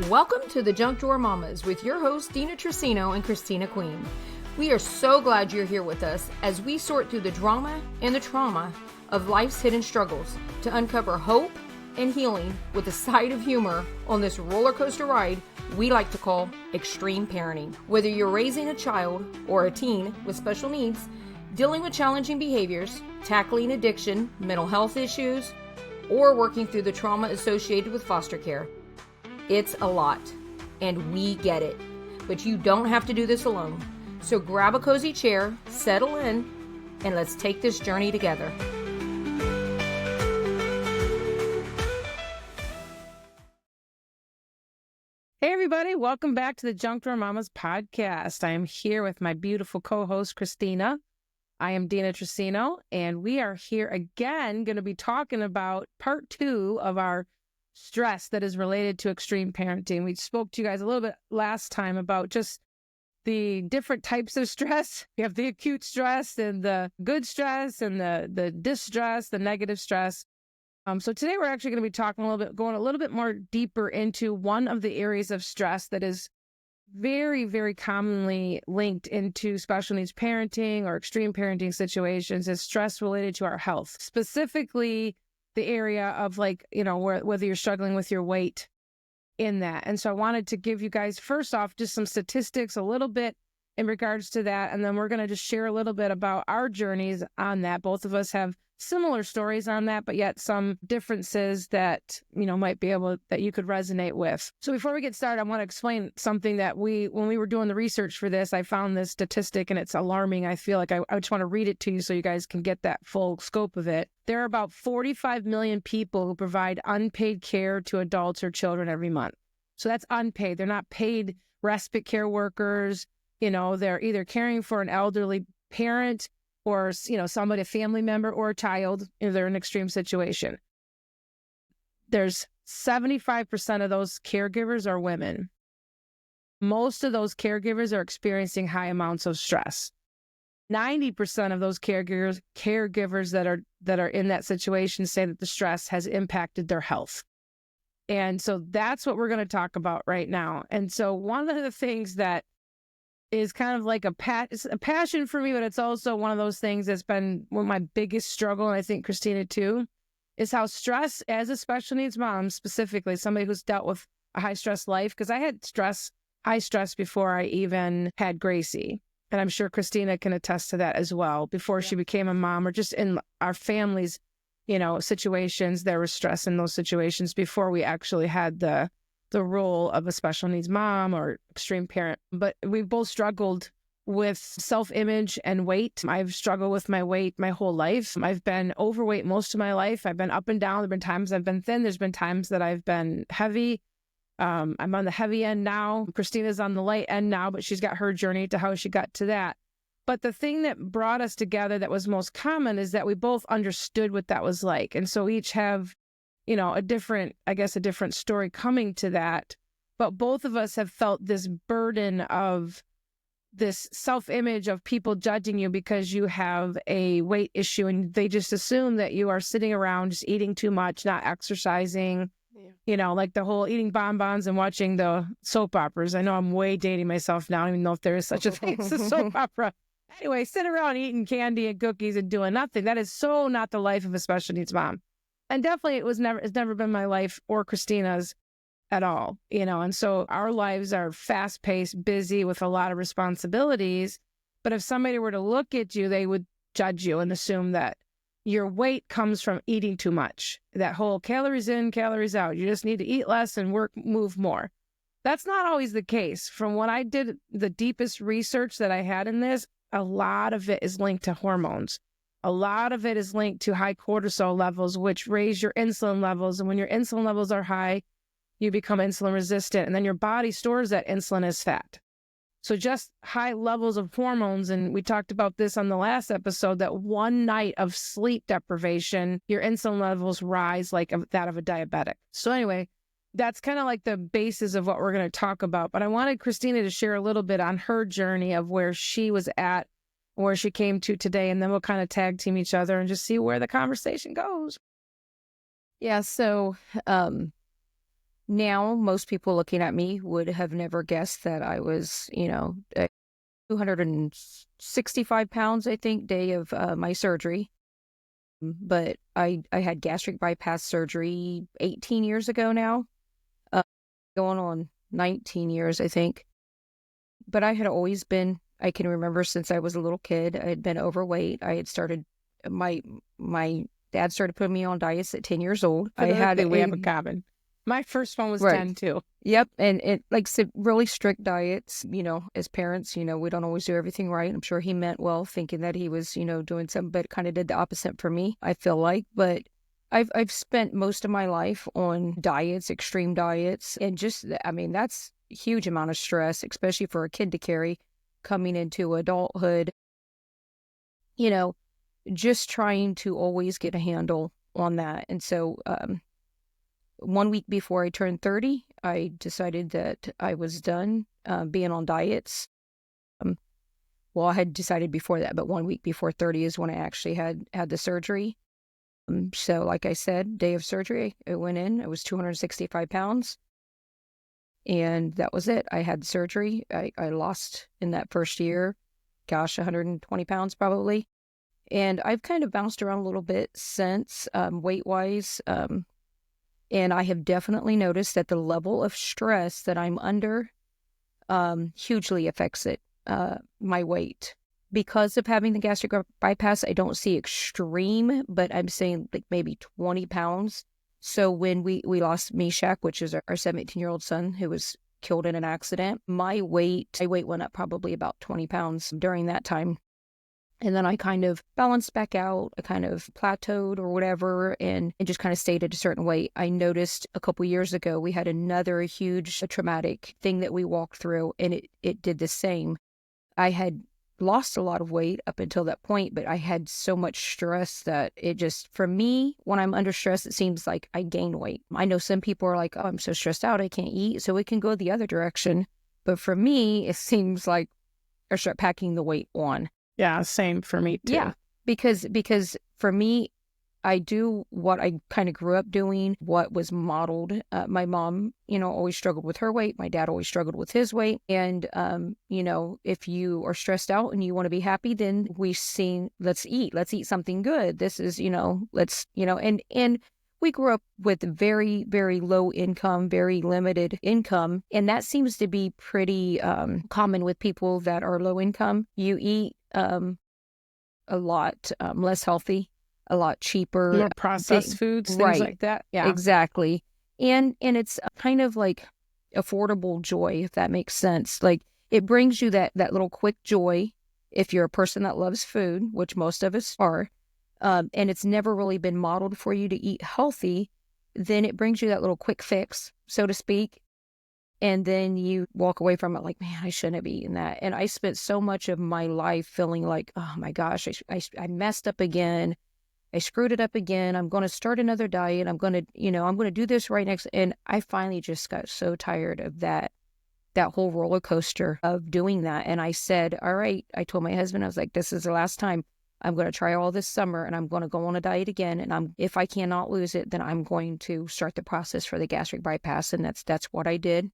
Welcome to the Junk Drawer Mamas with your hosts, Deena and Christina Queen. We are so glad you're here with us as we sort through the drama and the trauma of life's hidden struggles to uncover hope and healing with a side of humor on this roller coaster ride we like to call extreme parenting. Whether you're raising a child or a teen with special needs, dealing with challenging behaviors, tackling addiction, mental health issues, or working through the trauma associated with foster care, it's a lot, and we get it. But you don't have to do this alone. So grab a cozy chair, settle in, and let's take this journey together. Hey everybody, welcome back to the Junk Drawer Mamas podcast. I am here with my beautiful co-host, Christina. I am Deena Tricino, and we are here again going to be talking about part 2 of our stress that is related to extreme parenting. We spoke to you guys a little bit last time about just the different types of stress. We have the acute stress and the good stress and the distress, the negative stress. So today we're actually going to be going a little bit more deeper into one of the areas of stress that is very, very commonly linked into special needs parenting or extreme parenting situations is stress related to our health, specifically the area of whether you're struggling with your weight in that. And so I wanted to give you guys, first off, just some statistics, a little bit in regards to that. And then we're going to just share a little bit about our journeys on that. Both of us have similar stories on that, but yet some differences that, might be that you could resonate with. So before we get started, I want to explain something that when we were doing the research for this, I found this statistic and it's alarming. I feel like I just want to read it to you so you guys can get that full scope of it. There are about 45 million people who provide unpaid care to adults or children every month. So that's unpaid. They're not paid respite care workers. They're either caring for an elderly parent or, somebody, a family member or a child, if they're in an extreme situation. There's 75% of those caregivers are women. Most of those caregivers are experiencing high amounts of stress. 90% of those caregivers that are in that situation say that the stress has impacted their health. And so that's what we're going to talk about right now. And so one of the things that is kind of like it's a passion for me, but it's also one of those things that's been one of my biggest struggle, and I think Christina too, is how stress as a special needs mom, specifically somebody who's dealt with a high stress life, because I had high stress before I even had Gracie. And I'm sure Christina can attest to that as well. Before she became a mom, or just in our family's, situations, there was stress in those situations before we actually had the role of a special needs mom or extreme parent. But we both struggled with self-image and weight. I've struggled with my weight my whole life. I've been overweight most of my life. I've been up and down. There have been times I've been thin. There's been times that I've been heavy. I'm on the heavy end now. Christina's on the light end now, but she's got her journey to how she got to that. But the thing that brought us together that was most common is that we both understood what that was like. And so each have a different story coming to that. But both of us have felt this burden of this self-image of people judging you because you have a weight issue, and they just assume that you are sitting around just eating too much, not exercising, like the whole eating bonbons and watching the soap operas. I know I'm way dating myself now. I don't even know if there is such a thing as a soap opera. Anyway, sitting around eating candy and cookies and doing nothing. That is so not the life of a special needs mom. And definitely it's never been my life or Christina's at all, and so our lives are fast-paced, busy with a lot of responsibilities. But if somebody were to look at you, they would judge you and assume that your weight comes from eating too much. That whole calories in, calories out. You just need to eat less and move more. That's not always the case. From what I did, the deepest research that I had in this, a lot of it is linked to hormones. A lot of it is linked to high cortisol levels, which raise your insulin levels. And when your insulin levels are high, you become insulin resistant. And then your body stores that insulin as fat. So just high levels of hormones. And we talked about this on the last episode, that one night of sleep deprivation, your insulin levels rise like that of a diabetic. So anyway, that's kind of like the basis of what we're going to talk about. But I wanted Christina to share a little bit on her journey of where she was at, where she came to today, and then we'll kind of tag team each other and just see where the conversation goes. Yeah, so Now, most people looking at me would have never guessed that I was, 265 pounds, I think, day of my surgery. But I had gastric bypass surgery 18 years ago now, uh, going on 19 years, I think. But I had always been, I can remember since I was a little kid, I had been overweight. I had started, my dad started putting me on diets at 10 years old. We have a common. My first one was Right. 10 too. Yep. And it like really strict diets, as parents, we don't always do everything right. I'm sure he meant well, thinking that he was, doing something, but kind of did the opposite for me, I feel like. But I've spent most of my life on diets, extreme diets, and just, that's a huge amount of stress, especially for a kid to carry coming into adulthood, just trying to always get a handle on that. And so, 1 week before I turned 30, I decided that I was done being on diets. Well, I had decided before that, but 1 week before 30 is when I actually had the surgery. So like I said, day of surgery, I went in, I was 265 pounds, and that was it. I had surgery. I lost in that first year, 120 pounds probably. And I've kind of bounced around a little bit since, weight-wise, and I have definitely noticed that the level of stress that I'm under hugely affects my weight. Because of having the gastric bypass, I don't see extreme, but I'm saying like maybe 20 pounds. So when we lost Meshach, which is our 17-year-old son who was killed in an accident, my weight went up probably about 20 pounds during that time. And then I kind of balanced back out. I kind of plateaued or whatever, and just kind of stayed at a certain weight. I noticed a couple years ago, we had another huge traumatic thing that we walked through, and it did the same. I had lost a lot of weight up until that point, but I had so much stress that it just, for me, when I'm under stress, it seems like I gain weight. I know some people are like, oh, I'm so stressed out, I can't eat. So it can go the other direction. But for me, it seems like I start packing the weight on. Yeah, same for me too. Yeah, because for me, I do what I kind of grew up doing, what was modeled. My mom, always struggled with her weight. My dad always struggled with his weight. And, if you are stressed out and you want to be happy, then let's eat something good. This is, and we grew up with very, very low income, very limited income. And that seems to be pretty common with people that are low income. You eat a lot less healthy, a lot cheaper. More processed foods, things right. like that. Yeah, exactly. And it's kind of like affordable joy, if that makes sense. Like it brings you that little quick joy if you're a person that loves food, which most of us are, and it's never really been modeled for you to eat healthy, then it brings you that little quick fix, so to speak. And then you walk away from it like, man, I shouldn't have eaten that. And I spent so much of my life feeling like, oh my gosh, I messed up again. I screwed it up again. I'm going to start another diet. I'm going to do this right next. And I finally just got so tired of that whole roller coaster of doing that. And I said, all right, I told my husband, I was like, this is the last time. I'm going to try all this summer and I'm going to go on a diet again. And if I cannot lose it, then I'm going to start the process for the gastric bypass. And that's what I did.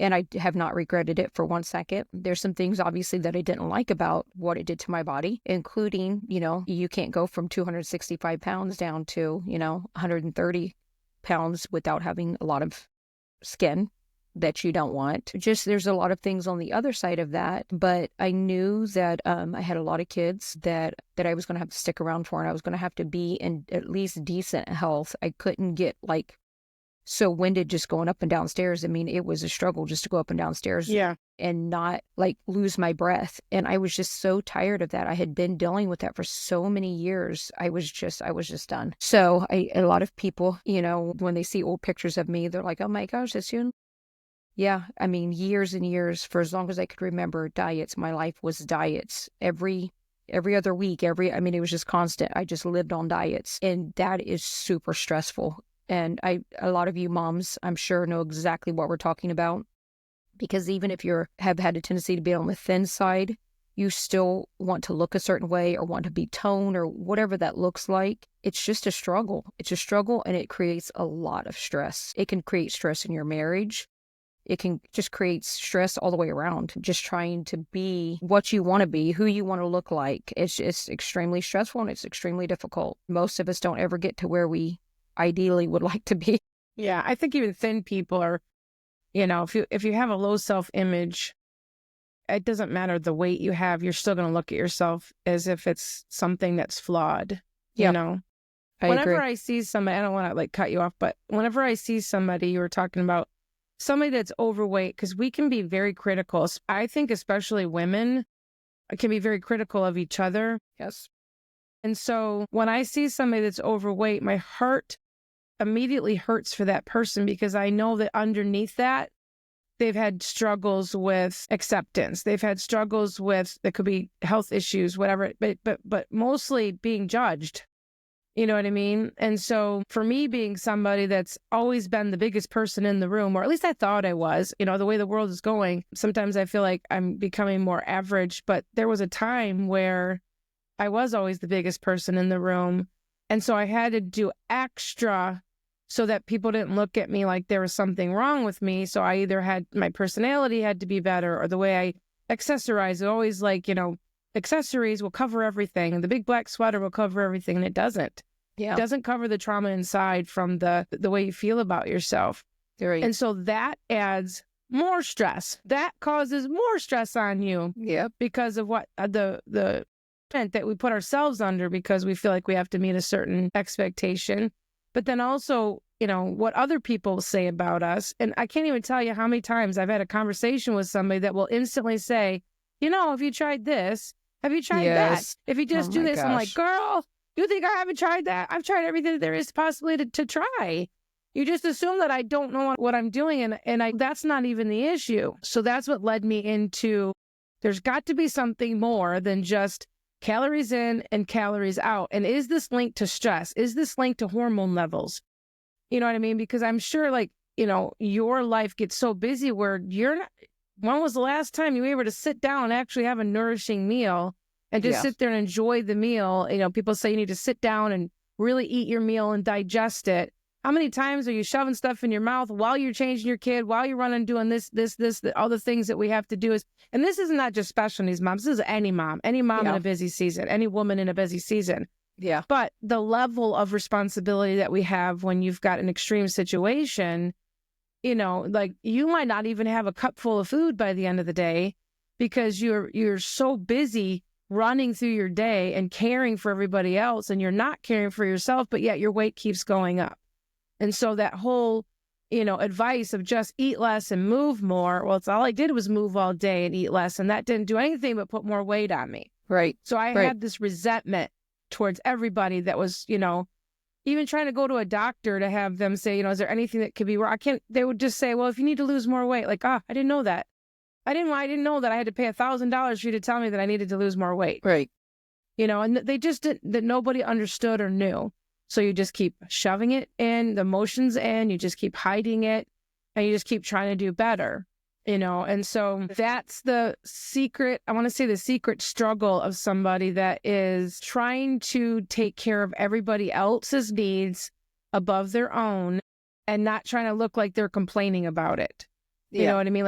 And I have not regretted it for 1 second. There's some things, obviously, that I didn't like about what it did to my body, including, you can't go from 265 pounds down to, 130 pounds without having a lot of skin that you don't want. Just there's a lot of things on the other side of that. But I knew that I had a lot of kids that I was going to have to stick around for, and I was going to have to be in at least decent health. I couldn't get so winded just going up and down stairs. I mean, it was a struggle just to go up and down stairs. Yeah. And not lose my breath. And I was just so tired of that. I had been dealing with that for so many years. I was just done. So a lot of people, when they see old pictures of me, they're like, oh my gosh, that's you. Yeah. I mean, years and years, for as long as I could remember, diets. My life was diets. Every other week, it was just constant. I just lived on diets. And that is super stressful. And a lot of you moms, I'm sure, know exactly what we're talking about, because even if have had a tendency to be on the thin side, you still want to look a certain way or want to be toned or whatever that looks like. It's just a struggle. It's a struggle, and it creates a lot of stress. It can create stress in your marriage. It can just create stress all the way around, just trying to be what you want to be, who you want to look like. It's extremely stressful, and it's extremely difficult. Most of us don't ever get to where we ideally would like to be. Yeah, I think even thin people are, if you have a low self-image, it doesn't matter the weight you have, you're still going to look at yourself as if it's something that's flawed, I Whenever agree. I see somebody, I don't want to cut you off, but whenever I see somebody, you were talking about somebody that's overweight, because we can be very critical. I think especially women can be very critical of each other. Yes. And so when I see somebody that's overweight, my heart immediately hurts for that person, because I know that underneath that, they've had struggles with acceptance. They've had struggles with, that could be health issues, whatever, but mostly being judged. You know what I mean? And so for me, being somebody that's always been the biggest person in the room, or at least I thought I was, the way the world is going, sometimes I feel like I'm becoming more average, but there was a time where I was always the biggest person in the room. And so I had to do extra so that people didn't look at me like there was something wrong with me. So I either had, my personality had to be better, or the way I accessorize it, always accessories will cover everything, and the big black sweater will cover everything, and it doesn't. Yeah. It doesn't cover the trauma inside from the way you feel about yourself. Right. And so that adds more stress. That causes more stress on you. Yeah. Because of what the that we put ourselves under, because we feel like we have to meet a certain expectation. But then also, what other people say about us. And I can't even tell you how many times I've had a conversation with somebody that will instantly say, have you tried this? Have you tried that? If you just do this, I'm like, girl, you think I haven't tried that? I've tried everything that there is possibly to try. You just assume that I don't know what I'm doing. And that's not even the issue. So that's what led me into, there's got to be something more than just calories in and calories out. And is this linked to stress? Is this linked to hormone levels? You know what I mean? Because I'm sure your life gets so busy where you're not, when was the last time you were able to sit down and actually have a nourishing meal and just sit there and enjoy the meal? People say you need to sit down and really eat your meal and digest it. How many times are you shoving stuff in your mouth while you're changing your kid, while you're running, doing this, all the things that we have to do and this is not just special needs moms. This is any mom in a busy season, any woman in a busy season. Yeah. But the level of responsibility that we have when you've got an extreme situation, you might not even have a cup full of food by the end of the day, because you're so busy running through your day and caring for everybody else, and you're not caring for yourself, but yet your weight keeps going up. And so that whole, advice of just eat less and move more, well, it's all I did was move all day and eat less, and that didn't do anything but put more weight on me. Right. So I had this resentment towards everybody that was, even trying to go to a doctor to have them say, is there anything that could be wrong? They would just say, well, if you need to lose more weight, I didn't know that. I didn't know that I had to pay $1,000 for you to tell me that I needed to lose more weight. Right. And they just didn't, that nobody understood or knew. So you just keep shoving it in, the emotions in, you just keep hiding it, and you just keep trying to do better, And so that's the secret, I want to say the secret struggle of somebody that is trying to take care of everybody else's needs above their own and not trying to look like they're complaining about it. You know what I mean?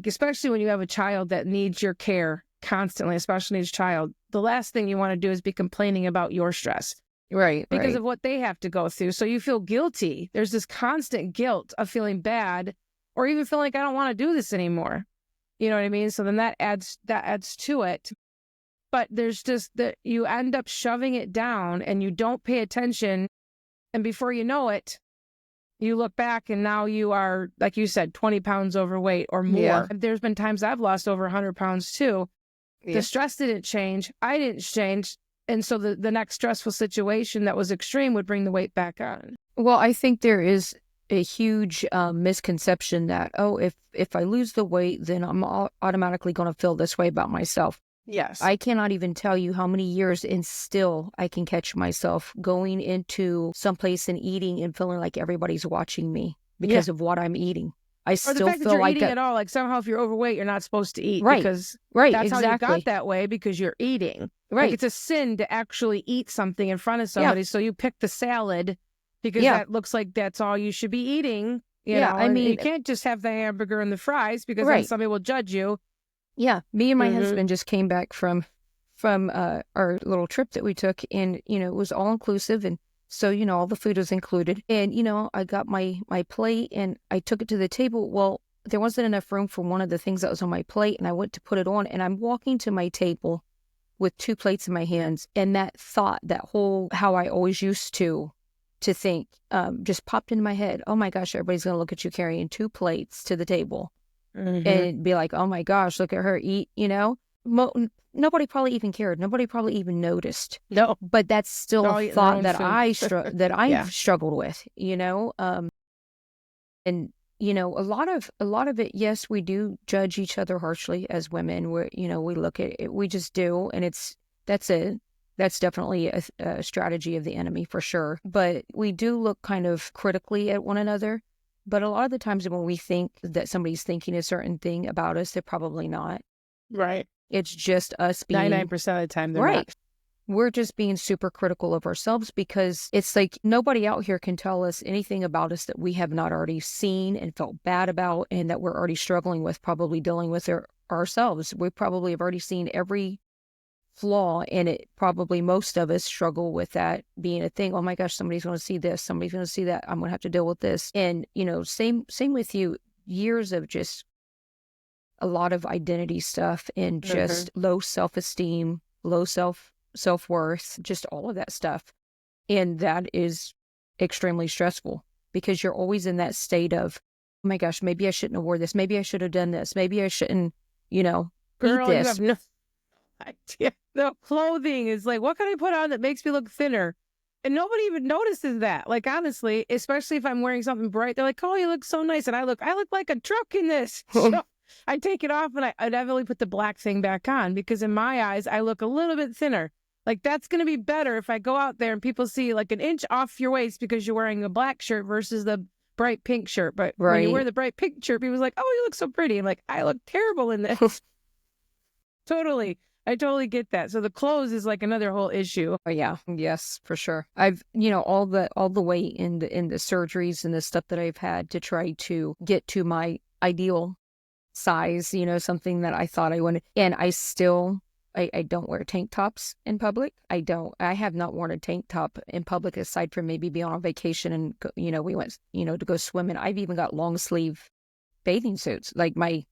Especially when you have a child that needs your care constantly, especially needs child, the last thing you want to do is be complaining about your stress. Right. Because of what they have to go through. So you feel guilty. There's this constant guilt of feeling bad, or even feeling like I don't want to do this anymore. You know what I mean? So then that adds to it. But there's just that you end up shoving it down and you don't pay attention. And before you know it, you look back and now you are, like you said, 20 pounds overweight or more. Yeah. There's been times I've lost over 100 pounds too. Yeah. The stress didn't change. I didn't change. And so the next stressful situation that was extreme would bring the weight back on. Well, I think there is a huge misconception that, if I lose the weight, then I'm automatically going to feel this way about myself. Yes. I cannot even tell you how many years and still I can catch myself going into someplace and eating and feeling like everybody's watching me because of what I'm eating. Or the still fact that feel you're like eating at all, like somehow if you're overweight, you're not supposed to eat. Right. Because Right. that's how you Exactly. got that way, because you're eating. Right. Like, it's a sin to actually eat something in front of somebody. So you pick the salad because that looks like that's all you should be eating. You know, I mean, you can't just have the hamburger and the fries, because then Right. somebody will judge you. Yeah. Me and my husband just came back from our little trip that we took, and, you know, it was all inclusive. And so, you know, all the food was included. And, you know, I got my plate and I took it to the table. Well, there wasn't enough room for one of the things that was on my plate, and I went to put it on, and I'm walking to my table with 2 plates in my hands. And that thought, that whole, how I always used to think, just popped into my head. Oh my gosh, everybody's going to look at you carrying 2 plates to the table and be like, oh my gosh, look at her eat, you know? Nobody probably even cared. Nobody probably even noticed. No. But that's still a thought that I've struggled with, you know? And, you know, a lot of it, yes, we do judge each other harshly as women. We're, you know, we look at it, we just do. And that's definitely a strategy of the enemy for sure. But we do look kind of critically at one another. But a lot of the times when we think that somebody's thinking a certain thing about us, they're probably not. Right. It's just us being 99% of the time they're right. not. We're just being super critical of ourselves, because it's like nobody out here can tell us anything about us that we have not already seen and felt bad about, and that we're already struggling with, probably dealing with ourselves. We probably have already seen every flaw in it. Probably most of us struggle with that being a thing. Oh my gosh, somebody's going to see this. Somebody's going to see that. I'm going to have to deal with this. And, you know, same with you. Years of just a lot of identity stuff and just low self-esteem, low self-worth, just all of that stuff. And that is extremely stressful, because you're always in that state of, oh my gosh, maybe I shouldn't have worn this. Maybe I should have done this. Maybe I shouldn't, you know, Girl, eat this. You have no idea. The clothing is like, what can I put on that makes me look thinner? And nobody even notices that. Like, honestly, especially if I'm wearing something bright, they're like, oh, you look so nice. And I look like a truck in this. So I take it off and I definitely put the black thing back on, because in my eyes, I look a little bit thinner. Like, that's going to be better if I go out there and people see like an inch off your waist because you're wearing a black shirt versus the bright pink shirt. But when you wear the bright pink shirt, people's like, oh, you look so pretty. I'm like, I look terrible in this. Totally. I totally get that. So the clothes is like another whole issue. Oh yeah. Yes, for sure. I've, you know, all the way in the surgeries and the stuff that I've had to try to get to my ideal size, you know, something that I thought I wanted. And I still, I don't wear tank tops in public. I have not worn a tank top in public, aside from maybe being on vacation and, you know, we went, you know, to go swimming. I've even got long sleeve bathing suits. Like my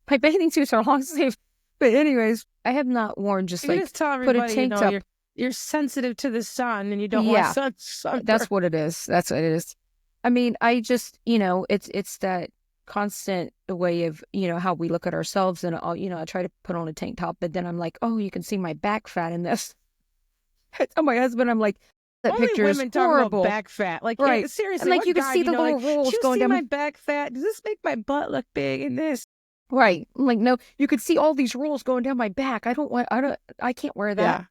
bathing suits are long sleeve. But anyways, I have not worn just you like just tell put a tank top. You're sensitive to the sun and you don't want sun. That's what it is. That's what it is. I mean, I just, you know, it's that constant way of, you know, how we look at ourselves, and I'll, you know, I try to put on a tank top, but then I'm like, oh, you can see my back fat in this. I tell my husband, I'm like, that only picture is women horrible. Talk about back fat, like, right? Yeah, seriously, and like you can see the little rolls going down my back fat. Does this make my butt look big in this? Right. I'm like, no, you could see all these rolls going down my back. I can't wear that.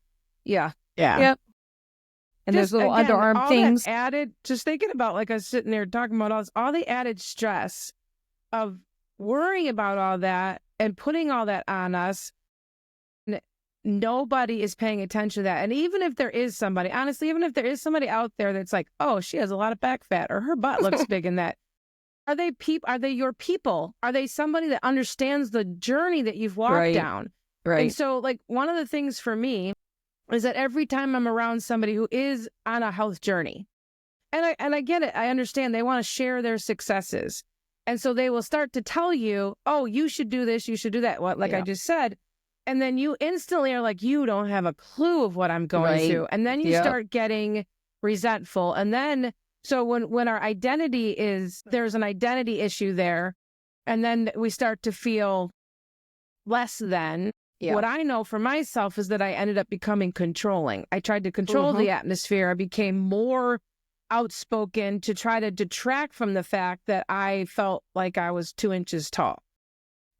Yeah. Yep. And just, those little again, underarm all things. That added, just thinking about, like, I was sitting there talking about all the added stress of worrying about all that and putting all that on us. Nobody is paying attention to that. And even if there is somebody, honestly, even if there is somebody out there that's like, oh, she has a lot of back fat, or her butt looks big in that. Are they your people? Are they somebody that understands the journey that you've walked down? Right. And so, like, one of the things for me is that every time I'm around somebody who is on a health journey, and I get it, I understand they want to share their successes. And so they will start to tell you, oh, you should do this, you should do that, like I just said. And then you instantly are like, you don't have a clue of what I'm going through. And then you start getting resentful. And then, so when our identity there's an identity issue there, and then we start to feel less than. What I know for myself is that I ended up becoming controlling. I tried to control the atmosphere. I became more outspoken to try to detract from the fact that I felt like I was 2 inches tall.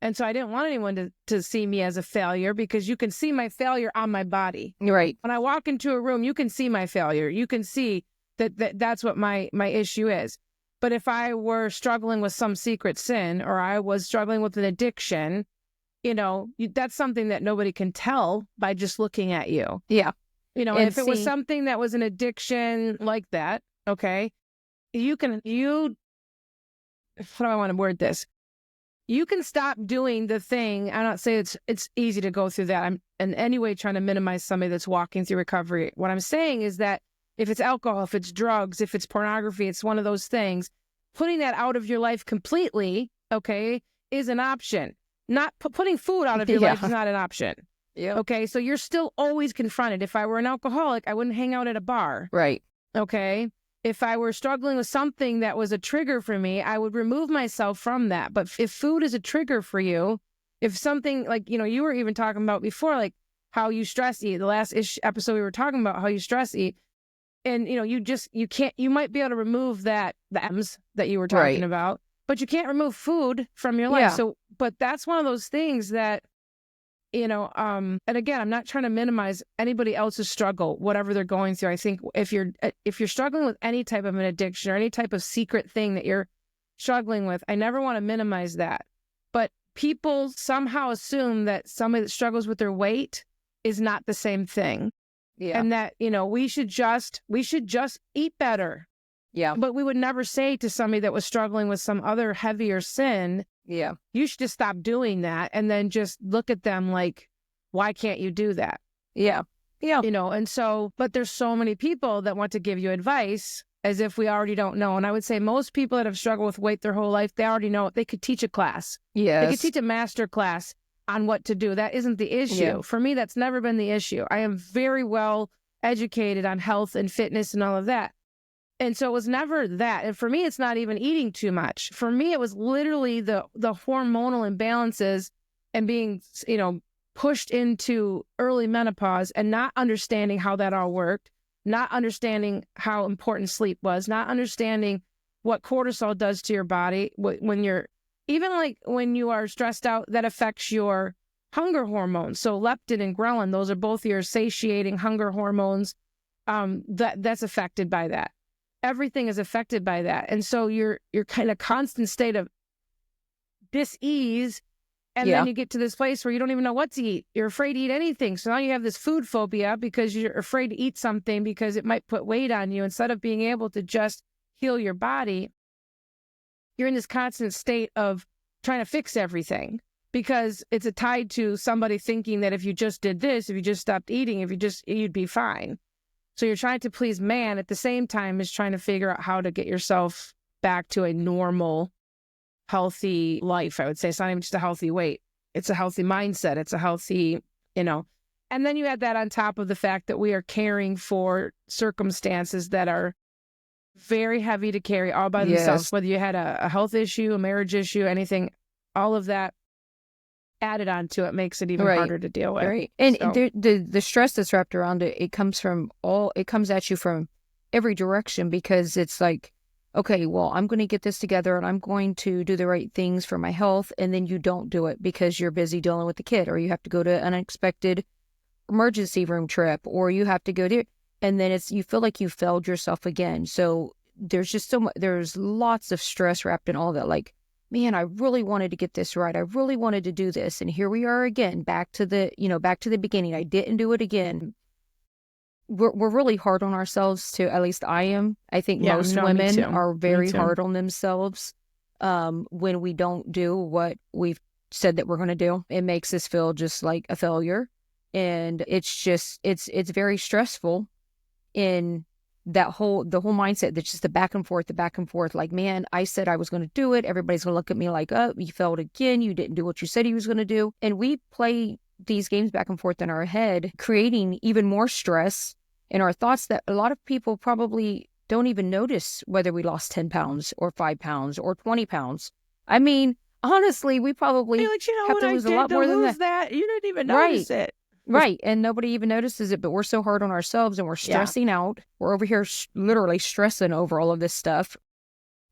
And so I didn't want anyone to see me as a failure, because you can see my failure on my body. Right. When I walk into a room, you can see my failure. You can see that's what my issue is. But if I were struggling with some secret sin, or I was struggling with an addiction, that's something that nobody can tell by just looking at you. Yeah. And if it was something that was an addiction like that, okay, how do I want to word this? You can stop doing the thing. I'm not saying it's easy to go through that. I'm in any way trying to minimize somebody that's walking through recovery. What I'm saying is that if it's alcohol, if it's drugs, if it's pornography, it's one of those things, putting that out of your life completely, okay, is an option. Not putting food out of your life is not an option. Yeah. Okay, so you're still always confronted. If I were an alcoholic, I wouldn't hang out at a bar. Right. Okay. If I were struggling with something that was a trigger for me, I would remove myself from that. But if food is a trigger for you, if something like, you were even talking about before, like how you stress eat, the last episode we were talking about how you stress eat. And, you might be able to remove the M's that you were talking about, but you can't remove food from your life. Yeah. So, but that's one of those things that, and again, I'm not trying to minimize anybody else's struggle, whatever they're going through. I think if you're struggling with any type of an addiction or any type of secret thing that you're struggling with, I never want to minimize that. But people somehow assume that somebody that struggles with their weight is not the same thing. Yeah. And that, we should just eat better. Yeah. But we would never say to somebody that was struggling with some other heavier sin, yeah, you should just stop doing that, and then just look at them like, why can't you do that? Yeah. Yeah. And so, but there's so many people that want to give you advice as if we already don't know. And I would say most people that have struggled with weight their whole life, they already know it. They could teach a class. Yes. They could teach a master class on what to do. That isn't the issue. Yeah. For me, that's never been the issue. I am very well educated on health and fitness and all of that. And so it was never that. And for me, it's not even eating too much. For me, it was literally the hormonal imbalances and being, pushed into early menopause and not understanding how that all worked, not understanding how important sleep was, not understanding what cortisol does to your body when you are stressed out, that affects your hunger hormones. So leptin and ghrelin, those are both your satiating hunger hormones. That's affected by that. Everything is affected by that. And so you're kind of constant state of dis-ease. And then you get to this place where you don't even know what to eat. You're afraid to eat anything. So now you have this food phobia because you're afraid to eat something because it might put weight on you. Instead of being able to just heal your body, you're in this constant state of trying to fix everything because it's tied to somebody thinking that if you just did this, if you just stopped eating, you'd be fine. So you're trying to please man at the same time as trying to figure out how to get yourself back to a normal, healthy life. I would say it's not even just a healthy weight. It's a healthy mindset. It's a healthy, And then you add that on top of the fact that we are caring for circumstances that are very heavy to carry all by themselves. Whether you had a health issue, a marriage issue, anything, all of that added on to it makes it even harder to deal with. Right. And the stress that's wrapped around it, it comes at you from every direction because it's like, okay, well, I'm going to get this together and I'm going to do the right things for my health. And then you don't do it because you're busy dealing with the kid, or you have to go to an unexpected emergency room trip, or you have to go to, and then you feel like you failed yourself again. So there's just there's lots of stress wrapped in all that. Like, man, I really wanted to get this right. I really wanted to do this. And here we are again, back to the beginning. I didn't do it again. We're really hard on ourselves too. At least I am. I think most women are very hard on themselves when we don't do what we've said that we're going to do. It makes us feel just like a failure. And it's very stressful in the whole mindset. That's just the back and forth. Like, man, I said I was going to do it. Everybody's going to look at me like, oh, you failed again. You didn't do what you said you was going to do. And we play these games back and forth in our head, creating even more stress in our thoughts that a lot of people probably don't even notice whether we lost 10 pounds or 5 pounds or 20 pounds. I mean, honestly, we probably have to lose a lot more than that. You didn't even notice it. Right. And nobody even notices it, but we're so hard on ourselves and we're stressing out. We're over here literally stressing over all of this stuff.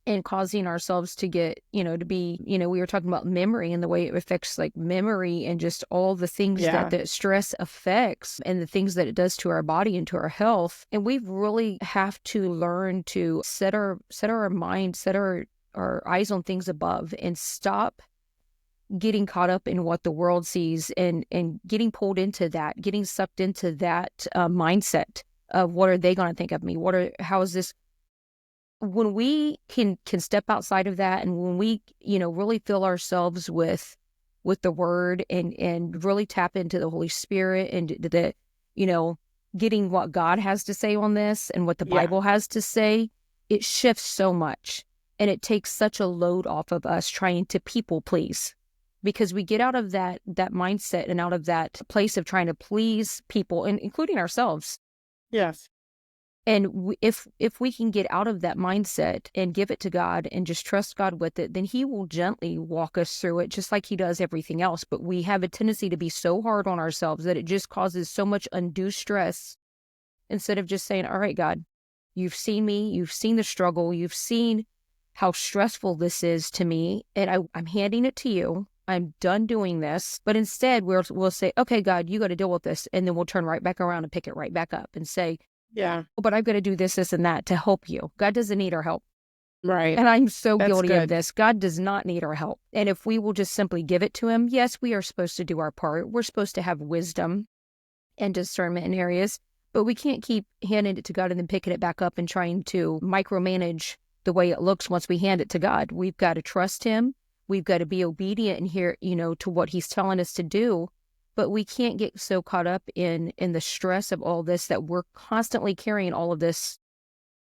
and causing ourselves to get, to be, we were talking about memory and the way it affects like memory and just all the things that stress affects and the things that it does to our body and to our health. And we really have to learn to set our mind, set our eyes on things above and stop getting caught up in what the world sees and getting pulled into that, getting sucked into that mindset of what are they going to think of me? How is this? When we can step outside of that, and when we, really fill ourselves with the word and really tap into the Holy Spirit and the, getting what God has to say on this and what the Bible has to say, it shifts so much. And it takes such a load off of us trying to people please, because we get out of that mindset and out of that place of trying to please people, and including ourselves. Yes. And if we can get out of that mindset and give it to God and just trust God with it, then He will gently walk us through it, just like He does everything else. But we have a tendency to be so hard on ourselves that it just causes so much undue stress, instead of just saying, all right, God, you've seen me, you've seen the struggle, you've seen how stressful this is to me, and I'm handing it to you. I'm done doing this. But instead, we'll say, okay, God, you got to deal with this. And then we'll turn right back around and pick it right back up and say, oh, but I've got to do this, and that to help you. God doesn't need our help. Right. And I'm so guilty of this. God does not need our help. And if we will just simply give it to Him, yes, we are supposed to do our part. We're supposed to have wisdom and discernment in areas, but we can't keep handing it to God and then picking it back up and trying to micromanage the way it looks once we hand it to God. We've got to trust Him. We've got to be obedient and hear, to what He's telling us to do. But we can't get so caught up in the stress of all this that we're constantly carrying all of this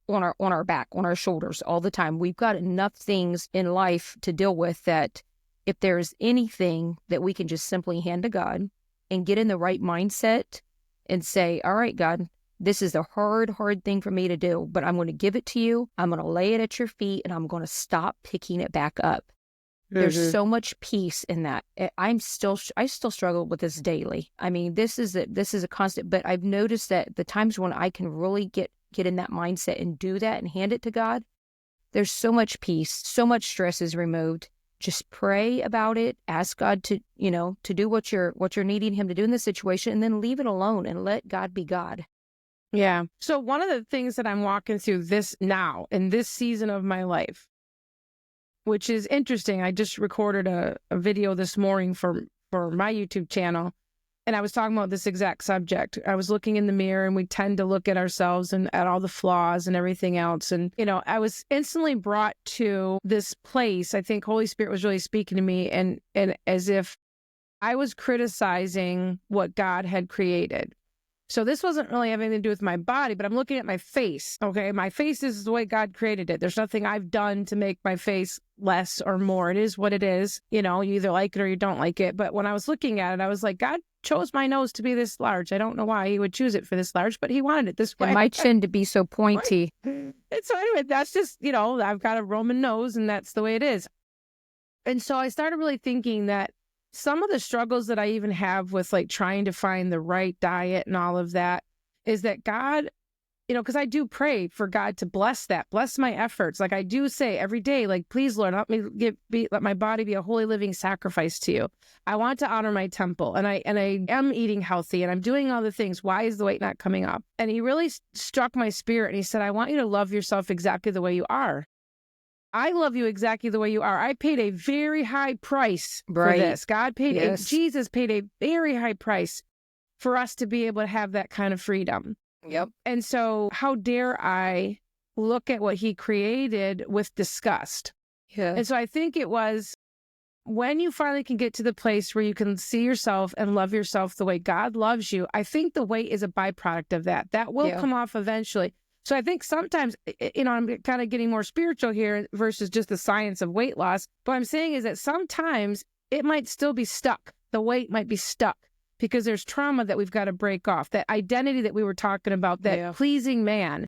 on our back, on our shoulders all the time. We've got enough things in life to deal with that if there's anything that we can just simply hand to God and get in the right mindset and say, all right, God, this is a hard thing for me to do, but I'm going to give it to you. I'm going to lay it at your feet, and I'm going to stop picking it back up. There's so much peace in that. I still struggle with this daily. I mean, this is a constant, but I've noticed that the times when I can really get in that mindset and do that and hand it to God, there's so much peace, so much stress is removed. Just pray about it, ask God to do what you're needing Him to do in this situation, and then leave it alone and let God be God. Yeah. So one of the things that I'm walking through this now in this season of my life, which is interesting. I just recorded a video this morning for my YouTube channel, and I was talking about this exact subject. I was looking in the mirror, and we tend to look at ourselves and at all the flaws and everything else. And, I was instantly brought to this place. I think Holy Spirit was really speaking to me, and as if I was criticizing what God had created. So this wasn't really having anything to do with my body, but I'm looking at my face. Okay. My face is the way God created it. There's nothing I've done to make my face less or more. It is what it is. You either like it or you don't like it. But when I was looking at it, I was like, God chose my nose to be this large. I don't know why He would choose it for this large, but He wanted it this way. And my chin to be so pointy. And so anyway, that's just, I've got a Roman nose, and that's the way it is. And so I started really thinking that some of the struggles that I even have with like trying to find the right diet and all of that is that God, because I do pray for God to bless my efforts. Like I do say every day, like, please, Lord, let my body be a holy living sacrifice to you. I want to honor my temple, and I am eating healthy, and I'm doing all the things. Why is the weight not coming up? And He really struck my spirit, and He said, I want you to love yourself exactly the way you are. I love you exactly the way you are. I paid a very high price for this. God paid, Jesus paid a very high price for us to be able to have that kind of freedom. Yep. And so how dare I look at what He created with disgust? Yeah. And so I think it was when you finally can get to the place where you can see yourself and love yourself the way God loves you, I think the weight is a byproduct of that. That will come off eventually. So I think sometimes, I'm kind of getting more spiritual here versus just the science of weight loss. What I'm saying is that sometimes it might still be stuck. The weight might be stuck because there's trauma that we've got to break off. That identity that we were talking about, that pleasing man.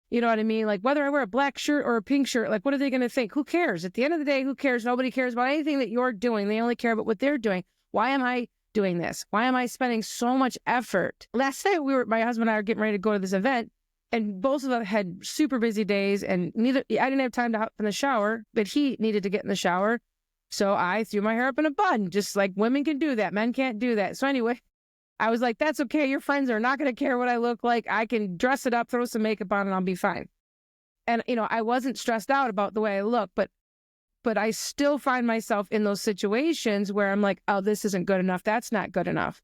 You know what I mean? Like whether I wear a black shirt or a pink shirt, like what are they going to think? Who cares? At the end of the day, who cares? Nobody cares about anything that you're doing. They only care about what they're doing. Why am I doing this? Why am I spending so much effort? Last night my husband and I were getting ready to go to this event. And both of us had super busy days, and I didn't have time to hop in the shower, but he needed to get in the shower. So I threw my hair up in a bun, just like women can do that. Men can't do that. So anyway, I was like, that's okay. Your friends are not going to care what I look like. I can dress it up, throw some makeup on, and I'll be fine. And, I wasn't stressed out about the way I look, but I still find myself in those situations where I'm like, oh, this isn't good enough. That's not good enough.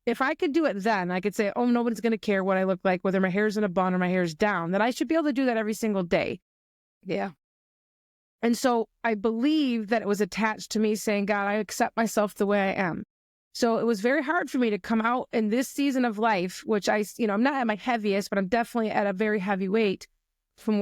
If I could do it then, I could say, oh, nobody's going to care what I look like, whether my hair's in a bun or my hair's down, then I should be able to do that every single day. Yeah. And so I believe that it was attached to me saying, God, I accept myself the way I am. So it was very hard for me to come out in this season of life, which I'm not at my heaviest, but I'm definitely at a very heavy weight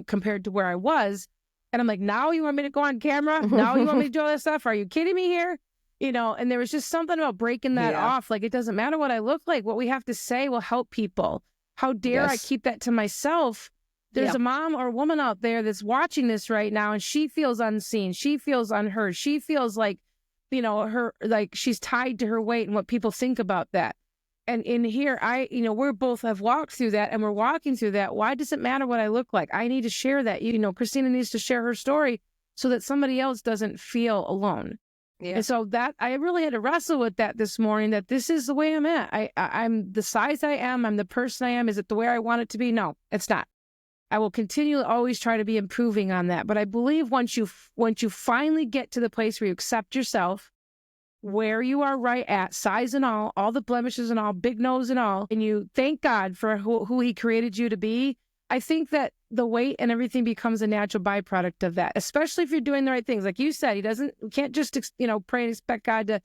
compared to where I was. And I'm like, now you want me to go on camera? Now you want me to do all this stuff? Are you kidding me here? And there was just something about breaking that off. Like, it doesn't matter what I look like. What we have to say will help people. How dare I keep that to myself? There's a mom or a woman out there that's watching this right now, and she feels unseen. She feels unheard. She feels like, like she's tied to her weight and what people think about that. And in here, we're both have walked through that, and we're walking through that. Why does it matter what I look like? I need to share that. Christina needs to share her story so that somebody else doesn't feel alone. Yeah. And so that I really had to wrestle with that this morning, that this is the way I'm at. I'm the size I am. I'm the person I am. Is it the way I want it to be? No, it's not. I will continue to always try to be improving on that. But I believe once you finally get to the place where you accept yourself, where you are right at, size and all the blemishes and all, big nose and all, and you thank God for who he created you to be, I think that the weight and everything becomes a natural byproduct of that, especially if you're doing the right things. Like you said, we can't just, pray and expect God to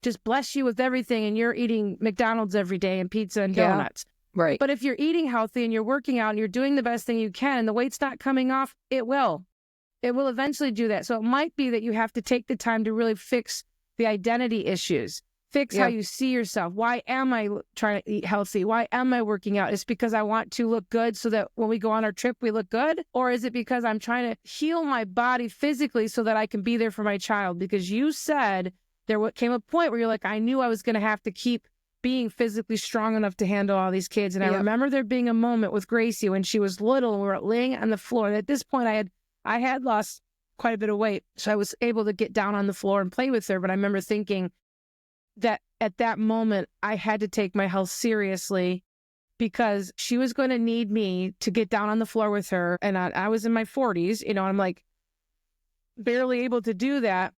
just bless you with everything and you're eating McDonald's every day and pizza and donuts. Right. But if you're eating healthy and you're working out and you're doing the best thing you can and the weight's not coming off, it will. It will eventually do that. So it might be that you have to take the time to really fix the identity issues. Fix how you see yourself. Why am I trying to eat healthy? Why am I working out? Is it because I want to look good so that when we go on our trip, we look good? Or is it because I'm trying to heal my body physically so that I can be there for my child? Because you said there came a point where you're like, I knew I was going to have to keep being physically strong enough to handle all these kids. And I remember there being a moment with Gracie when she was little and we were laying on the floor. And at this point, I had lost quite a bit of weight. So I was able to get down on the floor and play with her. But I remember thinking that at that moment, I had to take my health seriously because she was going to need me to get down on the floor with her. And I was in my 40s, I'm like barely able to do that.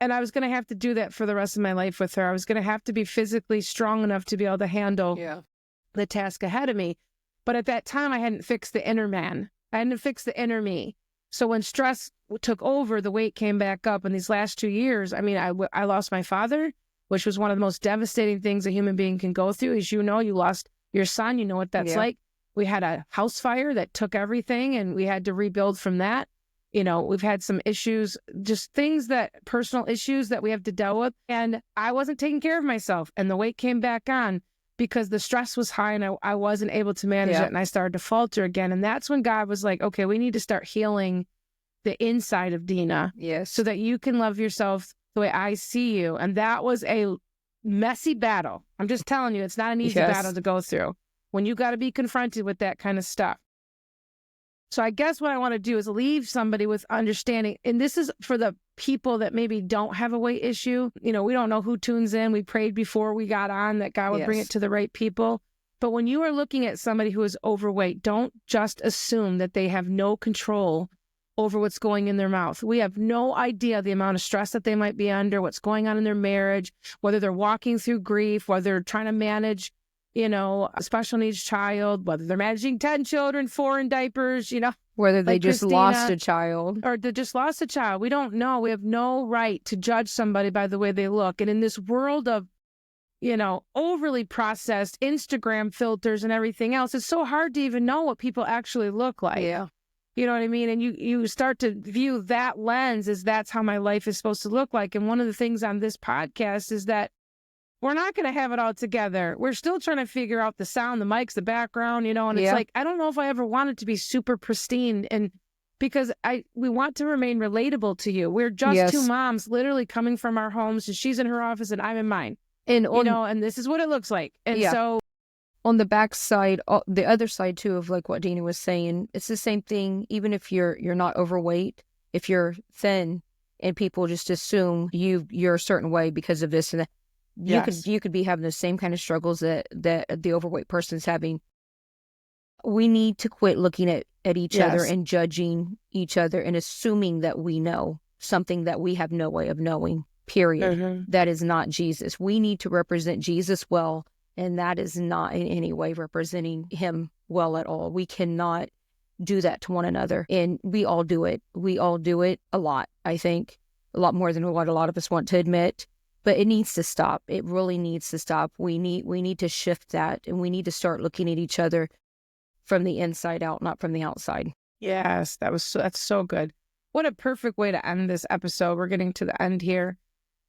And I was going to have to do that for the rest of my life with her. I was going to have to be physically strong enough to be able to handle the task ahead of me. But at that time, I hadn't fixed the inner man. I hadn't fixed the inner me. So when stress took over, the weight came back up. And these last 2 years, I lost my father, which was one of the most devastating things a human being can go through. As you lost your son. You know what that's like. We had a house fire that took everything, and we had to rebuild from that. We've had some issues, just personal issues that we have to deal with. And I wasn't taking care of myself. And the weight came back on because the stress was high and I wasn't able to manage it. And I started to falter again. And that's when God was like, okay, we need to start healing the inside of Deena. Yes. So that you can love yourself the way I see you. And that was a messy battle. I'm just telling you, it's not an easy battle to go through when you got to be confronted with that kind of stuff. So I guess what I want to do is leave somebody with understanding. And this is for the people that maybe don't have a weight issue. We don't know who tunes in. We prayed before we got on that God would bring it to the right people. But when you are looking at somebody who is overweight, don't just assume that they have no control over what's going in their mouth. We have no idea the amount of stress that they might be under, what's going on in their marriage, whether they're walking through grief, whether they're trying to manage a special needs child, whether they're managing 10 children, 4 in diapers, whether they like just Christina, lost a child. Or they just lost a child. We don't know. We have no right to judge somebody by the way they look. And in this world of, overly processed Instagram filters and everything else, it's so hard to even know what people actually look like. Yeah. You know what I mean? And you start to view that lens as that's how my life is supposed to look like. And one of the things on this podcast is that we're not going to have it all together. We're still trying to figure out the sound, the mics, the background, and it's like, I don't know if I ever wanted to be super pristine. And because we want to remain relatable to you. We're just two moms literally coming from our homes, and she's in her office and I'm in mine. And, and this is what it looks like. And so on the backside, the other side too of like what Deena was saying, it's the same thing. Even if you're not overweight, if you're thin, and people just assume you're a certain way because of this and that, you could be having the same kind of struggles that the overweight person's having. We need to quit looking at each other and judging each other and assuming that we know something that we have no way of knowing, period. That is not Jesus. We need to represent Jesus well, and that is not in any way representing him well at all. We cannot do that to one another, and we all do it. We all do it a lot, I think, a lot more than what a lot of us want to admit. But it needs to stop. It really needs to stop. We need to shift that, and we need to start looking at each other from the inside out, not from the outside. Yes, that's so good. What a perfect way to end this episode. We're getting to the end here.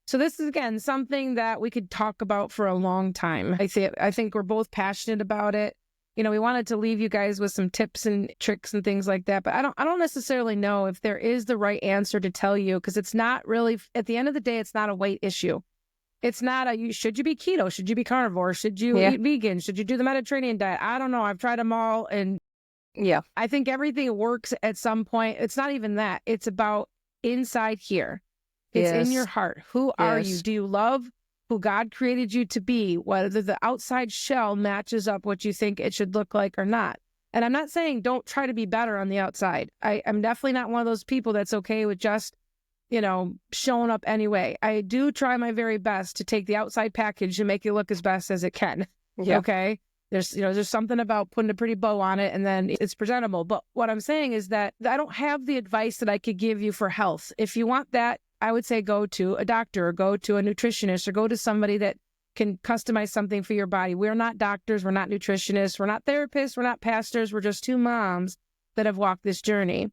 So this is, again, something that we could talk about for a long time. I think we're both passionate about it. You know, we wanted to leave you guys with some tips and tricks and things like that, but I don't necessarily know if there is the right answer to tell you, because it's not really, at the end of the day, it's not a weight issue. It's not should you be keto? Should you be carnivore? Should you eat vegan? Should you do the Mediterranean diet? I don't know. I've tried them all. And I think everything works at some point. It's not even that. It's about inside here. It's in your heart. Who are you? Do you love who God created you to be, whether the outside shell matches up what you think it should look like or not? And I'm not saying don't try to be better on the outside. I'm definitely not one of those people that's okay with just, showing up anyway. I do try my very best to take the outside package and make it look as best as it can. Yeah. Okay. There's something about putting a pretty bow on it and then it's presentable. But what I'm saying is that I don't have the advice that I could give you for health. If you want that, I would say go to a doctor or go to a nutritionist or go to somebody that can customize something for your body. We're not doctors. We're not nutritionists. We're not therapists. We're not pastors. We're just two moms that have walked this journey.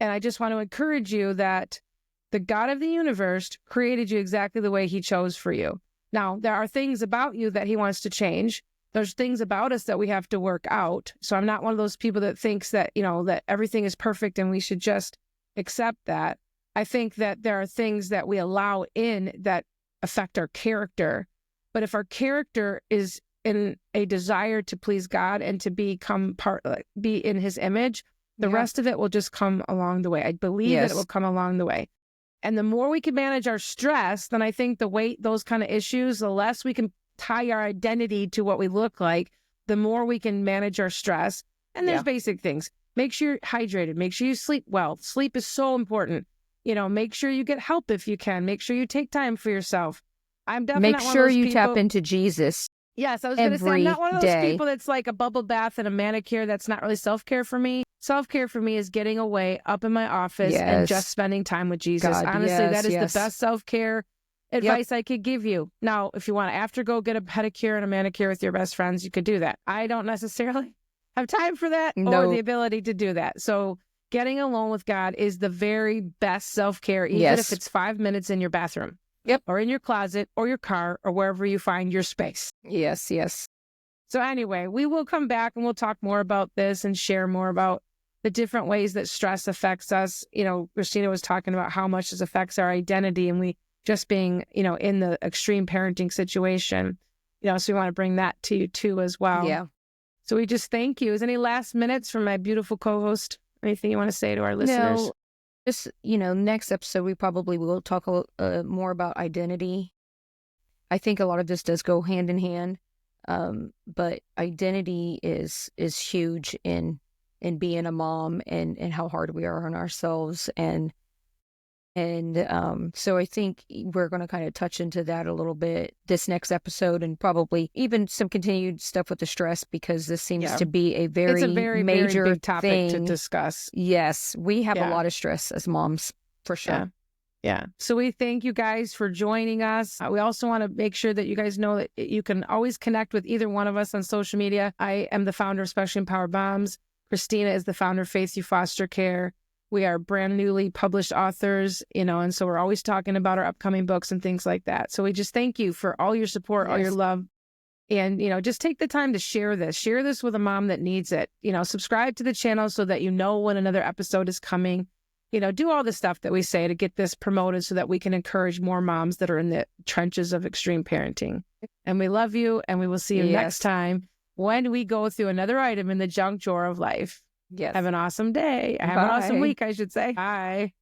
And I just want to encourage you that the God of the universe created you exactly the way he chose for you. Now, there are things about you that he wants to change. There's things about us that we have to work out. So I'm not one of those people that thinks that, that everything is perfect and we should just accept that. I think that there are things that we allow in that affect our character. But if our character is in a desire to please God and to be in his image, the rest of it will just come along the way. I believe that it will come along the way. And the more we can manage our stress, then I think the weight, those kind of issues, the less we can tie our identity to what we look like, the more we can manage our stress. And there's basic things. Make sure you're hydrated. Make sure you sleep well. Sleep is so important. Make sure you get help if you can. Make sure you take time for yourself. I'm definitely Make sure you tap into Jesus. Yes, I was going to say, I'm not one of those people that's like a bubble bath and a manicure. That's not really self-care for me. Self-care for me is getting away up in my office and just spending time with Jesus. God, honestly, that is the best self-care advice I could give you. Now, if you want to go get a pedicure and a manicure with your best friends, you could do that. I don't necessarily have time for that or the ability to do that. So getting alone with God is the very best self-care, even if it's 5 minutes in your bathroom. Or in your closet or your car or wherever you find your space. Yes. So anyway, we will come back and we'll talk more about this and share more about the different ways that stress affects us. Christina was talking about how much this affects our identity and we just being, in the extreme parenting situation, so we want to bring that to you too as well. Yeah. So we just thank you. Is any last minutes from my beautiful co-host? Anything you want to say to our listeners? No. Just, next episode, we probably will talk more about identity. I think a lot of this does go hand in hand, but identity is huge in being a mom and how hard we are on ourselves. And so I think we're going to kind of touch into that a little bit this next episode and probably even some continued stuff with the stress because this seems to be a very major very big topic thing to discuss. Yes, we have a lot of stress as moms, for sure. Yeah. So we thank you guys for joining us. We also want to make sure that you guys know that you can always connect with either one of us on social media. I am the founder of Specially Empowered Moms. Christina is the founder of Faith You Foster Care. We are brand newly published authors, and so we're always talking about our upcoming books and things like that. So we just thank you for all your support, all your love, and, just take the time to share this. Share this with a mom that needs it. Subscribe to the channel so that when another episode is coming. Do all the stuff that we say to get this promoted so that we can encourage more moms that are in the trenches of extreme parenting. And we love you, and we will see you next time. when we go through another item in the junk drawer of life. Yes. Have an awesome day. Have an awesome week, I should say. Bye.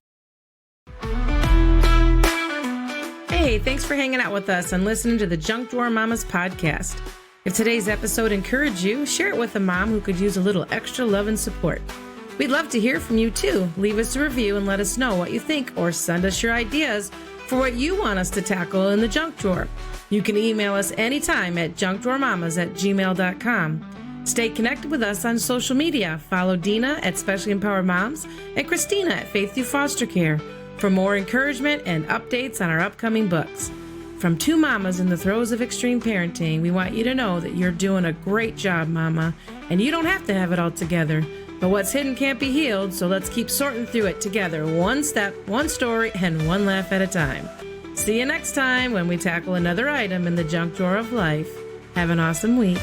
Hey, thanks for hanging out with us and listening to the Junk Drawer Mamas podcast. If today's episode encouraged you, share it with a mom who could use a little extra love and support. We'd love to hear from you too. Leave us a review and let us know what you think, or send us your ideas for what you want us to tackle in the junk drawer. You can email us anytime at junkdrawermamas@gmail.com. Stay connected with us on social media. Follow Deena at Specially Empowered Moms and Christina at Faith Through Foster Care for more encouragement and updates on our upcoming books. From two mamas in the throes of extreme parenting, we want you to know that you're doing a great job, mama, and you don't have to have it all together. But what's hidden can't be healed, so let's keep sorting through it together, one step, one story, and one laugh at a time. See you next time when we tackle another item in the junk drawer of life. Have an awesome week.